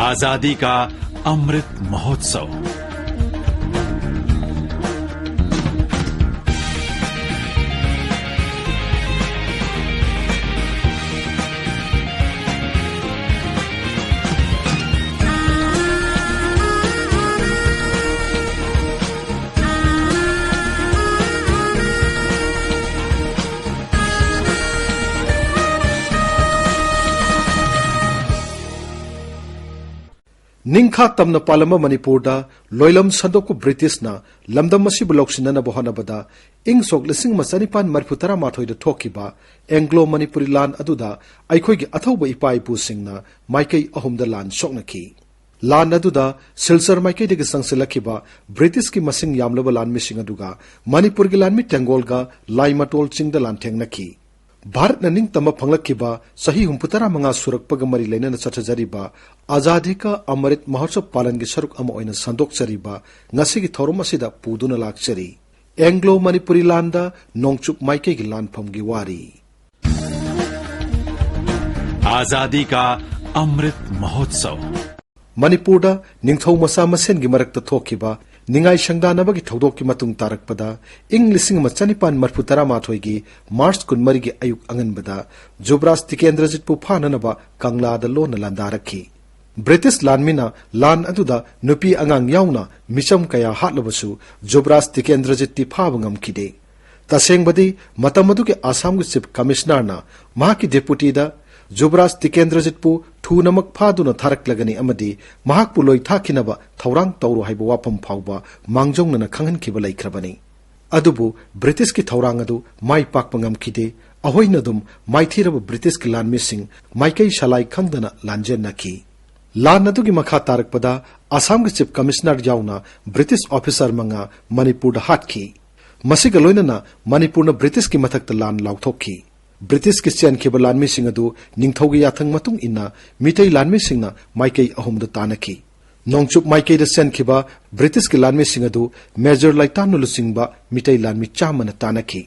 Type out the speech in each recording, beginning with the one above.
आजादी का अमृत महोत्सव। निंखा तमना पालम मणिपुर लोयलम सदोक ब्रिटिश लमदम लौसिनब होनबदा इंग सोक 1974 थोकिबा एंग्लो मणिपुरी लान अदुदा अखोइगी अथौब इपा इपुसिंगना माइकई अहुमदा लान सोकनखी। लान अदुदा सिलचर माइकईदगी संगसिलखिबा ब्रिटिश की मसिंग यामलब लान मिसिंग अदुगा मणिपुर की लान मि टेंगोलगा लाइमटोल चिंगदा लान थेंगनखी। भारत निंग तम फंगलखिबा सही 64 सुरक्पग मरी लेनन चथजरिबा आजादी का अमृत महोत्सव पालन की सरुक अमा ओइना संदोकचरिबा ngasi थौरम असिदा पुदुना लाक्चरी एंग्लो मणिपुरी लांदा नोंगचुप माइके की लानफम की वारी। आजादी का अमृत महोत्सव। मणिपुर निंगथौ मसा मसेन की मरक्ता थोकिबा निंगाई संगदानबगी थौदोक की मतुंग तारकपदा इंग 1974 की मार्च 19 की अयुक अंगनबदा जुबराज तिकेंद्रजितपु फाननबा कंगलादा लोन लांदारखी। ब्रिटिश लानमिना लान अदुदा नुपी अंगांग याउना मिचम कया हाटलबसु जुबराज तिकेंद्रजितती फाब ngमखिदे। तसेंगबदी मतम के आसाम के चीफ कमिश्नरना महाकी डेपुटीदा जुबराज तिकेंद्रजितपु थूनमक फादुना थारकलगनी अमदी महाकपु लोई थाखिनबा थौरांग तौरो हाइबा वाफम फाउबा मांगजोंगना खंगनखिबा लैख्रबनी। अदुबु ब्रिटिश की थौरांग अदु माई पाकपा ngमखिदे अहोइनदुम माइथीरब ब्रिटिश की लानमिसिंग माइकई सलाई खंगदना लांजेनखी। लान अदुगी मखा तारकपदा आसाम के चीफ कमिश्नर याउना ब्रिटिश ऑफिसर मंगा मणिपुर हाटखी। मसिगा लोइनना मणिपुर ब्रिटिश की मथक्ता लान लाउथोखी। ब्रिटिश की चेनखिबा लानमिसिंग अदु निंगथौगी याथंग मतुंग इन्ना मिटई लानमिसिंगना माइकई अहुमदा तानखी। नोंगचुप माइकईदा चेनखिबा ब्रिटिश की लानमिसिंग अदु मेजर लाइतानु लुसिंगबा मिटई लानमि चामना तानखी।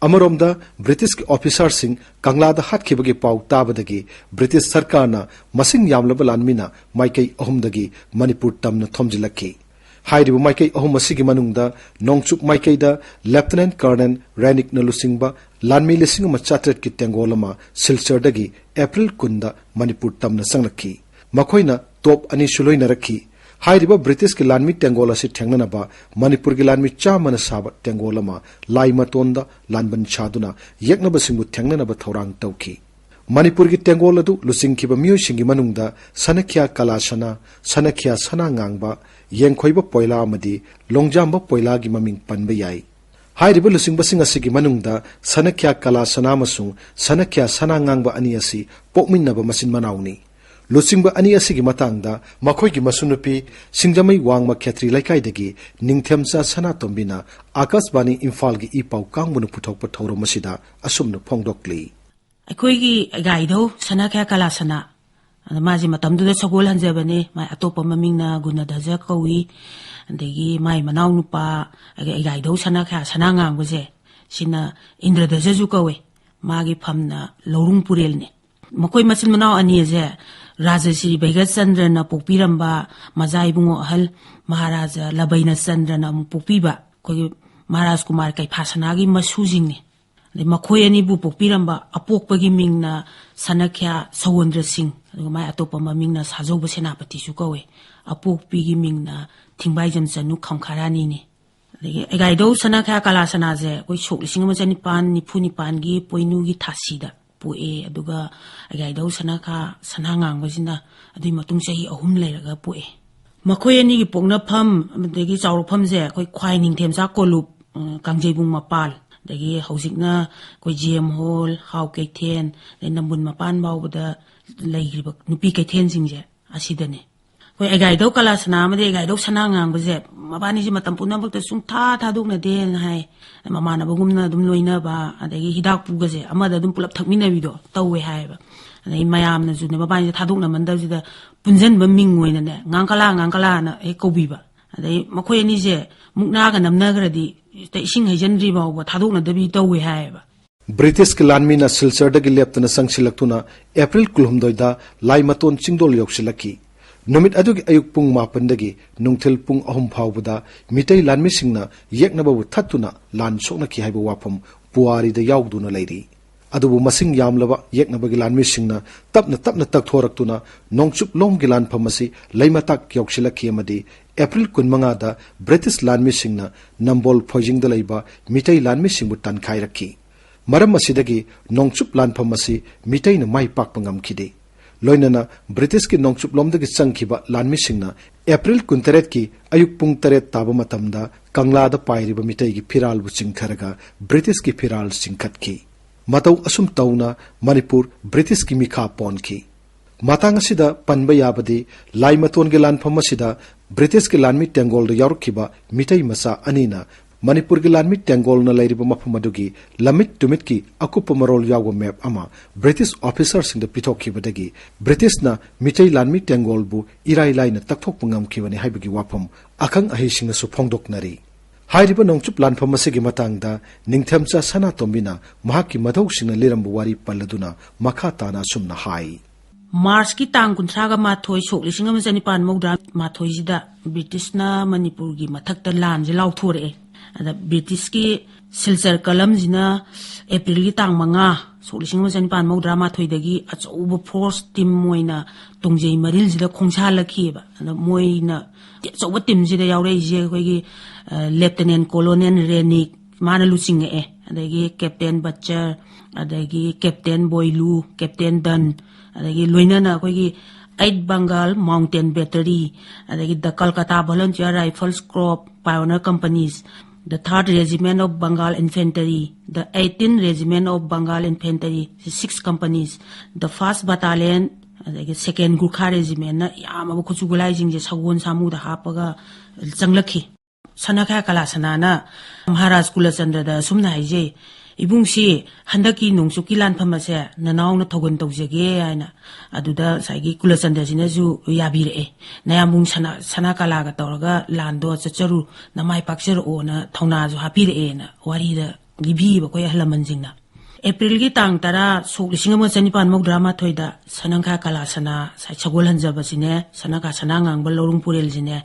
अमरोमदा ब्रिटिश की ऑफिसर सिंह कंगलादा हाटखिबगी पाउ ताबदगी ब्रिटिश सरकारना मसिंग यामलब लानमिना माइकई अहुमदगी मणिपुर तमना थोमजिलखी। हाइरिबा माइकई अहुम असिगी मनुंगदा नोंगचुप माइकईदा लेफ्टिनेंट कर्नल रैनिक नलुसिंगबा लानमी 1900 की टेंगोलमा सिलचरदगी अप्रैल 10 मणिपुर तमना संगलखी। मखोइना तोप अनि सुलोइनरखी। हाइरिबा ब्रिटिश की लानमी टेंगोल असि थेंगनबा मणिपुर की लानमी चामना साब टेंगोलमा लाइमतोंदा लानबन छादुना यक्नबसिंगु थेंगनबा थौरांग तौखी। मणिपुर की टेंगोल अदु लुसिंगखिबा मियोइसिंगी मनुंगदा सनख्या कलासना सनख्या सनांगांबा येंखोइबा पोइला अमदी लोंगजांबा पोइला की ममिंग पनबा याई। हाइरिबा लुसिंगबसिंग असिगी मनुंगदा सनख्या कलासना अमसुंग सनख्या सनांगांबा अनि असि पोकमिन्नबा मसिन मनाउनी। लुसिंगबा अनि असिगी मतांगदा मखोइगी मसुनुपी सिंगजमई वांगमा खेत्री लैकाइदगी निंगथेमचा सनातोंबिना आकाशवाणी इम्फाल की इपाउ कांगबुनु पुथोकपा थौरो मसिदा असुमनु फोंगदोकली। अखोइगी गाइदो सनाख्या कलासना माजी मतमदुदा सगोल हंजबने माय अतोप ममिंगना गुनादजा कौई अदगी माय मनाउ नुपा गाइदो सनाख्या सनांगांगबजे सिना इंद्रदजजु कौवे मागी फमना लौरुंग पुरेलने मकोई मसिन मनाउ अनिजे राजश्री बैगत चंद्रना पोपीरंबा मजाइबुंगो अहल महाराजा लबैना चंद्रना पोपीबा कोई महाराज कुमार कैफासनागी मसुजिंगने मखोई अनिबु पोपीरंबा अपोकपगी मिंगना सनख्या सवंद्र सिंह माय अतोप ममिंगना साजौब सेनापतिसु कौवे अपोकपीगी मिंगना थिंबाइजम चनु खमखारानी ने गाइदो सनख्या कलासनाजे कोई सोक 1995 की पोइनुगी थासीदा पोए अदुगा गाइदो सनखा सनांगांगबजिना अदुई मतुंग चही अहुम लेरगा पोए मखोई अनी की पोंगनाफम अदगी चाउरफमजे कोई ख्वाइ निंगथेमचा कोलुप कांगजेबुंग मपाल दगी हौजिकना कोई जेम हॉल हाउ कैथेन नंबुन मपान बाउबदा लैग्रिबा नुपी कैथेन सिंगजे असिदने कोई गाइदो कलासना मदे गाइदो सनांगांगबजे मबानीजे मतम पुनमबक्ता सुंथा थादोकनदे हाय ममानबगुमना दुम लोइनबा अदगी हिदाक पुगजे अमदा दुम पुलप थकमिनबिदो तौवे हायबा अदगी मयामना जुने मबानीजे थादोकना मंदबजिदा पुंजनबा मिंग ओइनने ngangkala na e kobiba adai मखोई अनीजे मुकनागा नमनग्रदी इसिंग हैजनद्री बाउबा थादोकनदबि तौवे हायबा। ब्रिटिश की लानमीना सिलचरदगी लेप्तना संगसिलक्तुना अप्रैल 12 लाइमतोन चिंगदोल योक्सिलखी। नुमित अदुगी अयुक पुंग मापनदगी नुंगथिल पुंग अहुम फावबदा मिटै लानमिसिंगना येकनबबु थत्तुना लान सोकनखि हाइबा वाफम पुवारीदा यावदुना लैरी अदुबु मसिंग यामलबा येकनबगी लानमिसिंगना तपना तपना तकथोरक्तुना नोंगचुप लोमगी लानफम असि लैमताक यौसिलखि अमदि एप्रिल 15 दा ब्रिटिश लानमिसिंगना नंबोल फोजिंगदा लैबा मिटै लानमिसिंगबु तनखाइरखि मरम असिदगी नोंगचुप लानफम असि मिटैना माइ पाकपा ngamखिदे लोइनना ब्रिटिश की नोंगचुप लोमदगी चंखिबा लानमिसिंगना एप्रिल 19 की अयुक पुंग 3 ताबा मतमदा कंगलादा पाइरिबा मिटैगी फिरालबु चिंखरगा ब्रिटिश की फिराल चिंखतखि मतौ असुम तौना मणिपुर ब्रिटिश की मिखा पोनखि मातांग असिदा पनबा याबदि लाइमतोनगे लानफम असिदा ब्रिटिश की लानमि टेंगोल यारुखिबा मिटै मसा अनिना मणिपुर की लानमि टेंगोल न लैरिबा मफम अदुगी लमिट टुमिट की अकुप मरोल यावो मैप अमा ब्रिटिश ऑफिसर सिंग द पिथोखिबदगी ब्रिटिश ना मिटै लानमि टेंगोल बु इराई लाइन तकथोक पंगमखिबनि हाइबगी वाफम अखंग अहिसिंग सु फोंगदोकनरी हाइरिबा नोंगचुप लानफम असिगी मतंगदा निंगथमचा सना तोमिना महाकी मधौसिंग लिरंबु वारी पल्लदुना मखा ताना सुमना हाई मार्च की तांग 19 सोक 1995 ब्रिटिश ना मणिपुर की मथक्ता लान जे लाउथोरे अदा ब्रिटिश की सिलचर कलम जिना अप्रैल की तांग 5 सोक 1995 दगी अचौब फोर्स टीम मोइना तोंगजेई मरिल जिदा खोंसालखिबा अदा मोइना अचौब टीम जिदा यावरेजे अखोइगी लेफ्टिनेंट कॉलोनियल रेनिक माना लुचिंगे अदगी कैप्टन बच्चर अदगी कैप्टन बोइलू कैप्टन डन अदगी लोइनना अखोइगी 8 बंगाल माउंटेन बैटरी अदगी the Calcutta volunteer rifles corps pioneer companies the 3rd Regiment of Bengal Infantry, the 18th Regiment of Bengal Infantry, 6 companies, the 1st Battalion, the 2nd Gurkha Regiment, yama kuchugulai jingje sagon samu da hapaga changlakhi. Sanakhya Kalasana na Maharaj Kulachandra da sumna haije ibungsi handaki nongsuki lanpham ase nanaw na thogon tawjege aina aduda saigi Kulachandra sina ju yabire nayamung sana kala ga tawraga lando chacharu namai pakcher ona thona ju hapire na wari da libi ba koy halaman jingna April gi tang tara sok 1995 drama thoida Sanakhya Kalasana sai chagol hanjaba sine sanaka sanangang ba lorung purel jine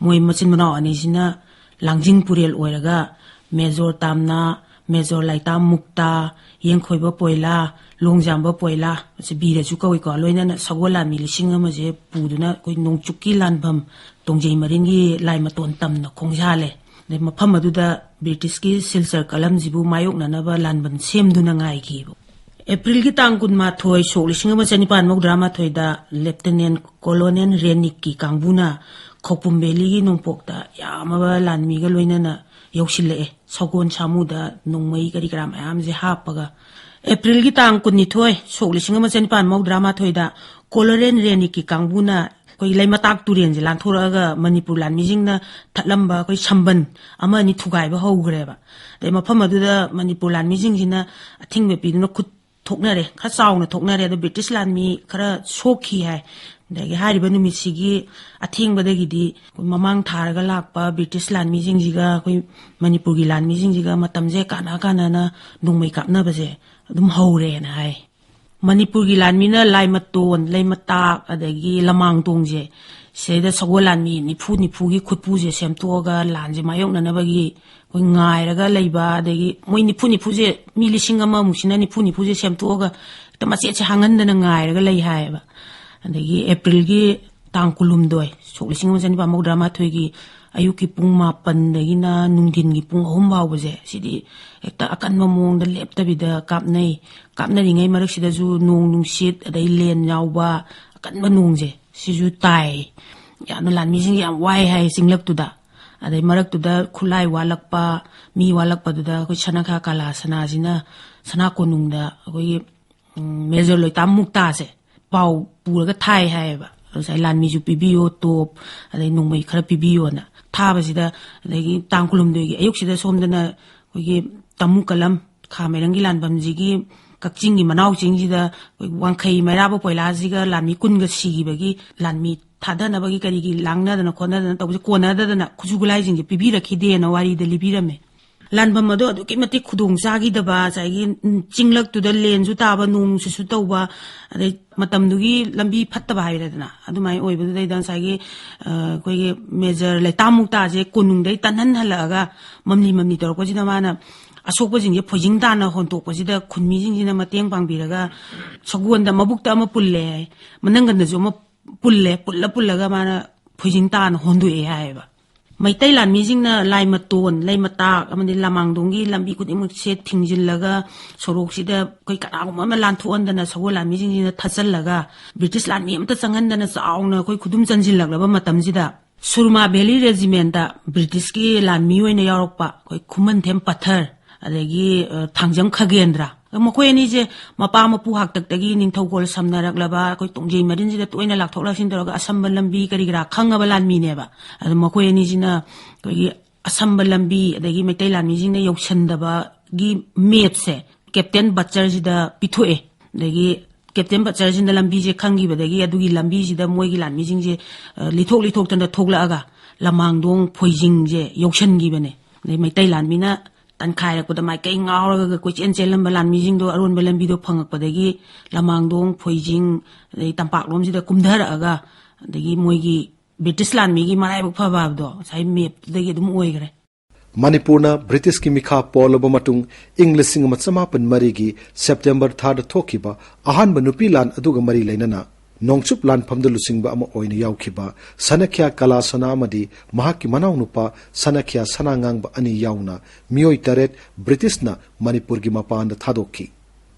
moi machin mana ani sina langjing purel oiraga Major Tamna Major Laitam Mukta Yengkhoiba Poila Longjamba Poila se bira chu kawai ko loina na sagola mi lising ama je puduna koi nongchukki lanbam tongjei maringi laima ton tamna khongjale de mafam aduda British ki silsar kalam jibu mayok nanaba lanban semduna ngai ki April ki tang kun ma thoi so lising ama chanipan mok drama thoida Lieutenant Colonel Renik ki kangbuna khopum beli gi nongpokta yamaba lanmi ga loina na yaushile sagon samuda nongmai kari kram ayam je hapaga April ki tang kun ni thoi so lising ama chanipan mok drama thoida Colonel Renik ki kangbuna koi laimatak turen je lan thoraga Manipur lan mijingna thatlamba koi samban ama ni thugai ba hogreba de mafam aduda Manipur lan mijing jina athingbe piduna khut thoknare kha chauna thoknare da British lan mi khara sokhi hai dagi hariba numisigi athingbadagidi mamang tharaga lakpa British lan mijing jiga koi Manipur gi lan mijing jiga matamje kana na nungmai kapna baje adum hore na hai Manipur gi lan mina laimaton laimata adagi lamang tongje seda sagolan mi nipu gi khutpu je semtoga lanje mayok na bagi koi ngairaga leiba adagi moi nipu je mi lising ama musina nipu je semtoga tamache che hangan na ngairaga lei haiba adagi April gi tang kulum doi sok lising ma jani ba mo drama thoigi ayuki pung 7 dagi na nungdin gi pung 3 baw baje sidi ekta akan mamong da lepta bida kapnai ngai marak sida ju nung sit adai len yawba akan manung je siju tai ya no lan mi jing ya wai hai singlak tu da adai marak tu da khulai walakpa mi walakpa du da ko Sanakhya Kalasana jina sana konung da ko Major Laitam Mukta se pau puraga thai hai ba sai lan mi ju pibiyo top adai nungmai khara pibiyo na thaba sida adai tangkulum de ayuk sida somdana ko tamu kalam khamerangi lanbam jigi kakchingi manau chingjida wangkhai mairaba poila jiga lanmi kunga sigibagi lanmi thadana bagi karigi langna dana khona dana tawse kona dana khujugulai jingje pibira khide na wari de libirame ꯂꯥꯟꯐꯝ ꯑꯗꯣ ꯑꯗꯨꯛꯀꯤ ꯃꯇꯤꯛ ꯈꯨꯗꯣꯡ ꯆꯥꯈꯤꯗꯕ ꯉꯁꯥꯏꯒꯤ ꯆꯤꯡꯂꯛꯇꯨꯗ ꯂꯦꯟꯁꯨ ꯇꯥꯕ ꯅꯣꯡꯁꯤꯁꯨ ꯇꯧꯕ ꯑꯗꯩ ꯃꯇꯝꯗꯨꯒꯤ ꯂꯝꯕꯤ ꯐꯠꯇꯕ ꯍꯥꯏꯔꯦꯗꯅ ꯑꯗꯨꯃꯥꯏꯅ ꯑꯣꯏꯕꯗꯨꯗꯩꯗ ꯉꯁꯥꯏꯒꯤ ꯑꯩꯈꯣꯏꯒꯤ ꯃꯦꯖꯔ ꯂꯩꯇꯥꯃꯨꯛꯇꯥꯁꯦ ꯀꯣꯅꯨꯡꯗꯩ ꯇꯟꯍꯜꯍꯜꯂꯛꯑꯒ ꯃꯝꯂꯤ ꯇꯧꯔꯛꯄꯁꯤꯗ ꯃꯥꯅ ꯑꯁꯣꯛꯄꯁꯤꯡꯁꯦ ꯐꯣꯏꯖꯤꯡ ꯇꯥꯅ ꯍꯣꯟꯇꯣꯛꯄꯁꯤꯗ ꯈꯨꯟꯃꯤꯁꯤꯡꯁꯤꯅ ꯃꯇꯦꯡ ꯄꯥꯡꯕꯤꯔꯒ ꯁꯒꯣꯜꯗ ꯃꯕꯨꯛꯇ ꯑꯃ ꯄꯨꯜꯂꯦ ꯍꯥꯏ ꯃꯅꯪꯒꯟꯗꯁꯨ ꯑꯃ ꯄꯨꯜꯂꯒ ꯃꯥꯅ ꯐꯣꯏꯖꯤꯡ ꯇꯥꯅ ꯍꯣꯟꯗꯣꯛꯑꯦ ꯍꯥꯏꯌꯦꯕ ꯃꯩꯇꯩ ꯂꯥꯟꯃꯤꯁꯤꯡꯅ ꯂꯥꯏ ꯃꯇꯣꯟ ꯂꯩ ꯃꯇꯥꯛ ꯑꯃꯗꯤ ꯂꯃꯥꯡꯗꯣꯡꯒꯤ ꯂꯝꯕꯤ ꯈꯨꯗꯤꯡꯃꯛꯁꯦ ꯊꯤꯡꯖꯤꯜꯂꯒ ꯁꯣꯔꯣꯛꯁꯤꯗ ꯑꯩꯈꯣꯏ ꯀꯅꯥꯒꯨꯝꯕ ꯑꯃ ꯂꯥꯟꯊꯣꯛꯍꯟꯗꯅ ꯁꯒꯣꯜ ꯂꯥꯟꯃꯤꯁꯤꯡꯁꯤꯅ ꯊꯠꯆꯜꯂꯒ ꯕ꯭ꯔꯤꯇꯤꯁ ꯂꯥꯟꯃꯤ ꯑꯃꯇ ꯆꯪꯍꯟꯗꯅ ꯆꯥꯎꯅ ꯑꯩꯈꯣꯏ ꯈꯨꯗꯨꯝ ꯆꯟꯁꯤꯜꯂꯛꯂꯕ ꯃꯇꯝꯁꯤꯗ ꯁꯨꯔꯃꯥ ꯚꯦꯂꯤ ꯔꯦꯖꯤꯃꯦꯟꯇ ꯕ꯭ꯔꯤꯇꯤꯁꯀꯤ ꯂꯥꯟꯃꯤ ꯑꯣꯏꯅ ꯌꯥꯎꯔꯛꯄ ꯑꯩꯈꯣꯏ ꯈꯨꯃꯟꯊꯦꯝ ꯄꯊꯔ ꯑꯗꯒꯤ ꯊꯥꯡꯖꯝ ꯈꯒꯦꯟꯗ꯭ꯔ ꯃꯈꯣꯏ ꯑꯅꯤꯁꯦ ꯃꯄꯥ ꯃꯄꯨ ꯍꯥꯛꯇꯛꯇꯒꯤ ꯅꯤꯡꯊꯧꯀꯣꯜ ꯁꯝꯅꯔꯛꯂꯕ ꯑꯩꯈꯣꯏ ꯇꯣꯡꯖꯩ ꯃꯔꯤꯟꯁꯤꯗ ꯇꯣꯏꯅ ꯂꯥꯛꯊꯣꯛ ꯂꯥꯛꯁꯤꯟ ꯇꯧꯔꯒ ꯑꯁꯝꯕ ꯂꯝꯕꯤ ꯀꯔꯤ ꯀꯔꯥ ꯈꯪꯉꯕ ꯂꯥꯟꯃꯤꯅꯦꯕ ꯑꯗꯨ ꯃꯈꯣꯏ ꯑꯅꯤꯁꯤꯅ ꯑꯩꯈꯣꯏꯒꯤ ꯑꯁꯝꯕ ꯂꯝꯕꯤ ꯑꯗꯒꯤ ꯃꯩꯇꯩ ꯂꯥꯟꯃꯤꯁꯤꯡꯅ ꯌꯧꯁꯟꯗꯕꯒꯤ ꯃꯦꯞꯁꯦ ꯀꯦꯞꯇꯦꯟ ꯕꯠꯆꯔꯁꯤꯗ ꯄꯤꯊꯣꯛꯑꯦ ꯑꯗꯒꯤ ꯀꯦꯞꯇꯦꯟ ꯕꯠꯆꯔꯁꯤꯅ ꯂꯝꯕꯤꯁꯦ ꯈꯪꯈꯤꯕꯗꯒꯤ ꯑꯗꯨꯒꯤ ꯂꯝꯕꯤꯁꯤꯗ ꯃꯣꯏꯒꯤ ꯂꯥꯟꯃꯤꯁꯤꯡꯁꯦ ꯂꯤꯊꯣꯛꯇꯅ ꯊꯣꯛꯂꯛꯑꯒ ꯂꯃꯥꯡꯗꯣꯡ ꯐꯣꯏꯖꯤꯡꯁꯦ ꯌꯧꯁꯟꯈꯤꯕꯅꯦ ꯑꯗꯩ ꯃꯩꯇꯩ ꯂꯥꯟꯃꯤꯅ ꯇꯟꯈꯥꯏꯔꯛꯄꯗ ꯃꯥꯏꯀꯩ ꯉꯥꯎꯔꯒ ꯀꯣꯏꯆꯦꯟ ꯆꯦꯜꯂꯝꯕ ꯂꯥꯟꯃꯤꯁꯤꯡꯗꯣ ꯑꯔꯣꯟꯕ ꯂꯝꯕꯤꯗꯣ ꯐꯪꯉꯛꯄꯗꯒꯤ ꯂꯃꯥꯡꯗꯣꯡ ꯐꯣꯏꯖꯤꯡ ꯑꯗꯩ ꯇꯝꯄꯥꯛꯂꯣꯝꯁꯤꯗ ꯀꯨꯝꯊꯔꯛꯑꯒ ꯑꯗꯒꯤ ꯃꯣꯏꯒꯤ ꯕ꯭ꯔꯤꯇꯤꯁ ꯂꯥꯟꯃꯤꯒꯤ ꯃꯔꯥꯏꯕꯛ ꯐꯕ ꯍꯥꯏꯕꯗꯣ ꯉꯁꯥꯏ ꯃꯦꯞꯇꯨꯗꯒꯤ ꯑꯗꯨꯝ ꯑꯣꯏꯈ꯭ꯔꯦ ꯃꯅꯤꯄꯨꯔꯅ ꯕ꯭ꯔꯤꯇꯤꯁꯀꯤ ꯃꯤꯈꯥ ꯄꯣꯜꯂꯕ ꯃꯇꯨꯡ ꯏꯪ 1904ꯒꯤ ꯁꯦꯞꯇꯦꯝꯕꯔ ꯊꯥꯗ ꯊꯣꯛꯈꯤꯕ ꯑꯍꯥꯟꯕ ꯅꯨꯄꯤ ꯂꯥꯟ ꯑꯗꯨꯒ ꯃꯔꯤ ꯂꯩꯅꯅ ꯅꯣꯡꯆꯨꯞ ꯂꯥꯟꯐꯝꯗ ꯂꯨꯆꯤꯡꯕ ꯑꯃ ꯑꯣꯏꯅ ꯌꯥꯎꯈꯤꯕ ꯁꯅꯈ꯭ꯌ ꯀꯂꯥꯁꯅꯥ ꯑꯃꯗꯤ ꯃꯍꯥꯛꯀꯤ ꯃꯅꯥꯎꯅꯨꯄꯥ ꯁꯅꯈ꯭ꯌ ꯁꯅꯥꯉꯥꯡꯕ ꯑꯅꯤ ꯌꯥꯎꯅ ꯃꯤꯑꯣꯏ 8 ꯕ꯭ꯔꯤꯇꯤꯁꯅ ꯃꯅꯤꯄꯨꯔꯒꯤ ꯃꯄꯥꯟꯗ ꯊꯥꯗꯣꯛꯈꯤ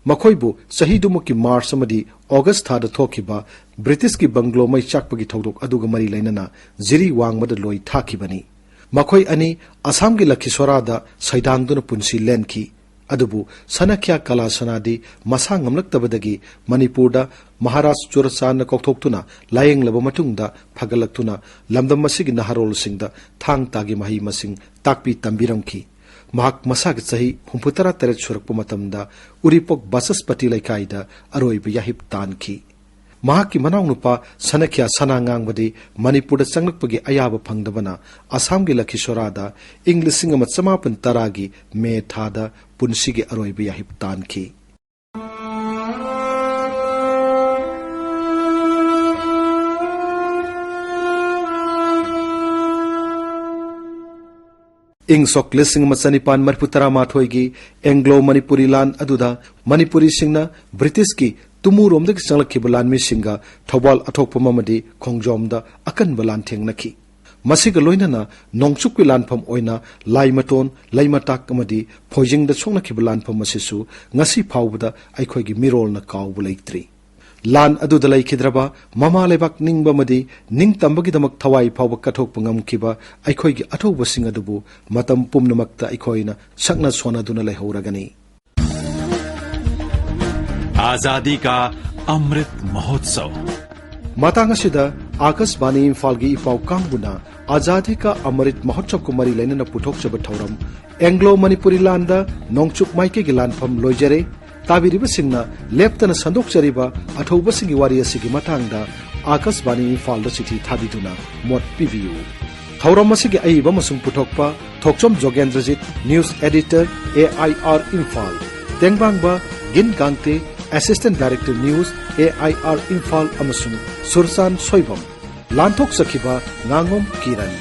ꯃꯈꯣꯏꯕꯨ ꯆꯍꯤꯗꯨꯃꯛꯀꯤ ꯃꯥꯔꯆ ꯑꯃꯗꯤ ꯑꯣꯒꯁꯠ ꯊꯥꯗ ꯊꯣꯛꯈꯤꯕ ꯕ꯭ꯔꯤꯇꯤꯁꯀꯤ ꯕꯪꯒ꯭ꯂꯣ ꯃꯩ ꯆꯥꯛꯄꯒꯤ ꯊꯧꯗꯣꯛ ꯑꯗꯨꯒ ꯃꯔꯤ ꯂꯩꯅꯅ ꯖꯤꯔꯤ ꯋꯥꯡꯃꯗ ꯂꯣꯏ ꯊꯥꯈꯤꯕꯅꯤ ꯃꯈꯣꯏ ꯑꯅꯤ ꯑꯁꯥꯝꯒꯤ ꯂꯈꯤꯁꯣꯔꯥꯗ ꯁꯩꯗꯥꯡꯗꯨꯅ ꯄꯨꯟꯁꯤ ꯂꯦꯟꯈꯤ ꯑꯗꯨꯕꯨ ꯁꯅꯈ꯭ꯌ ꯀꯂꯥꯁꯅꯥꯗꯤ ꯃꯁꯥ ꯉꯝꯂꯛꯇꯕꯗꯒꯤ ꯃꯅꯤꯄꯨꯔꯗ ꯃꯍꯥꯔꯥꯖ ꯆꯨꯔꯆꯥꯟꯗ ꯀꯧꯊꯣꯛꯇꯨꯅ ꯂꯥꯌꯦꯡꯂꯕ ꯃꯇꯨꯡꯗ ꯐꯒꯠꯂꯛꯇꯨꯅ ꯂꯝꯗꯝ ꯑꯁꯤꯒꯤ ꯅꯍꯥꯔꯣꯜꯁꯤꯡꯗ ꯊꯥꯡ ꯇꯥꯒꯤ ꯃꯍꯩ ꯃꯁꯤꯡ ꯇꯥꯛꯄꯤ ꯇꯝꯕꯤꯔꯝꯈꯤ ꯃꯍꯥꯛ ꯃꯁꯥꯒꯤ ꯆꯍꯤ 68 ꯁꯨꯔꯛꯄ ꯃꯇꯝꯗ ꯎꯔꯤꯄꯣꯛ ꯕꯥꯆꯁꯄꯇꯤ ꯂꯩꯀꯥꯏꯗ ꯑꯔꯣꯏꯕ ꯌꯥꯍꯤꯞ ꯇꯥꯟꯈꯤ ꯃꯍꯥꯛꯀꯤ ꯃꯅꯥꯎꯅꯨꯄꯥ ꯁꯅꯈ꯭ꯌ ꯁꯅꯥꯉꯥꯡꯕꯗꯤ ꯃꯅꯤꯄꯨꯔꯗ ꯆꯪꯂꯛꯄꯒꯤ ꯑꯌꯥꯕ ꯐꯪꯗꯕꯅ ꯑꯁꯥꯝꯒꯤ ꯂꯈꯤꯁꯣꯔꯥꯗ ꯏꯪ 1910ꯒꯤ ꯃꯦ ꯊꯥꯗ ꯄꯨꯟꯁꯤꯒꯤ ꯑꯔꯣꯏꯕ ꯌꯥꯍꯤꯞ ꯇꯥꯟꯈꯤ ꯏꯪ ꯁꯣꯛ 1918ꯒꯤ ꯑꯦꯡꯒ꯭ꯂꯣ ꯃꯅꯤꯄꯨꯔꯤ ꯂꯥꯟ ꯑꯗꯨꯗ ꯃꯅꯤꯄꯨꯔꯤꯁꯤꯡꯅ ꯕ꯭ꯔꯤꯇꯤꯁꯀꯤ ꯇꯨꯃꯨꯔꯣꯝꯗꯒꯤ ꯆꯪꯂꯛꯈꯤꯕ ꯂꯥꯟꯃꯤꯁꯤꯡꯒ ꯊꯧꯕꯥꯜ ꯑꯊꯣꯛꯄꯝ ꯑꯃꯗꯤ ꯈꯣꯡꯖꯣꯝꯗ ꯑꯀꯟꯕ ꯂꯥꯟꯊꯦꯡꯅꯈꯤ ꯃꯁꯤꯒ ꯂꯣꯏꯅꯅ ꯅꯣꯡꯆꯨꯞꯀꯤ ꯂꯥꯟꯐꯝ ꯑꯣꯏꯅ ꯂꯥꯏꯃꯇꯣꯟ ꯂꯩꯃꯇꯥꯛ ꯑꯃꯗꯤ ꯐꯣꯏꯖꯤꯡꯗ ꯁꯣꯛꯅꯈꯤꯕ ꯂꯥꯟꯐꯝ ꯑꯁꯤꯁꯨ ꯉꯁꯤ ꯐꯥꯎꯕꯗ ꯑꯩꯈꯣꯏꯒꯤ ꯃꯤꯔꯣꯜꯅ ꯀꯥꯎꯕ ꯂꯩꯇ꯭ꯔꯤ ꯂꯥꯟ ꯑꯗꯨꯗ ꯂꯩꯈꯤꯗ꯭ꯔꯕ ꯃꯃꯥ ꯂꯩꯕꯥꯛ ꯅꯤꯡꯕ ꯑꯃꯗꯤ ꯅꯤꯡꯇꯝꯕꯒꯤꯗꯃꯛ ꯊꯋꯥꯏ ꯐꯥꯎꯕ ꯀꯠꯊꯣꯛꯄ ꯉꯝꯈꯤꯕ ꯑꯩꯈꯣꯏꯒꯤ ꯑꯊꯧꯕꯁꯤꯡ ꯑꯗꯨꯕꯨ ꯃꯇꯝ ꯄꯨꯝꯅꯃꯛꯇ ꯑꯩꯈꯣꯏꯅ ꯁꯛꯅ ꯁꯣꯟꯅꯗꯨꯅ ꯂꯩꯍꯧꯔꯒꯅꯤ आजादी का Amrit Mahotsav matang asida Akashvani Imphal gi ipau kambuna Azadi Ka Amrit Mahotsav ko mari lainana puthokchaba thauram Anglo Manipuri landa nongchuk maike gi lanpham loijare tabiriba singna leptana sandokchariba athauba singi wari asigi matangda Akashvani Imphal da chithi thabiduna mot piviu thauram asigi aiba masung puthokpa Thokchom Jogendrajit News Editor AIR Imphal tengbangba Gin Gangte Assistant Director News AIR Imphal amasung Sursan Soibam Lanthok Sakhiba Ngangom Kiran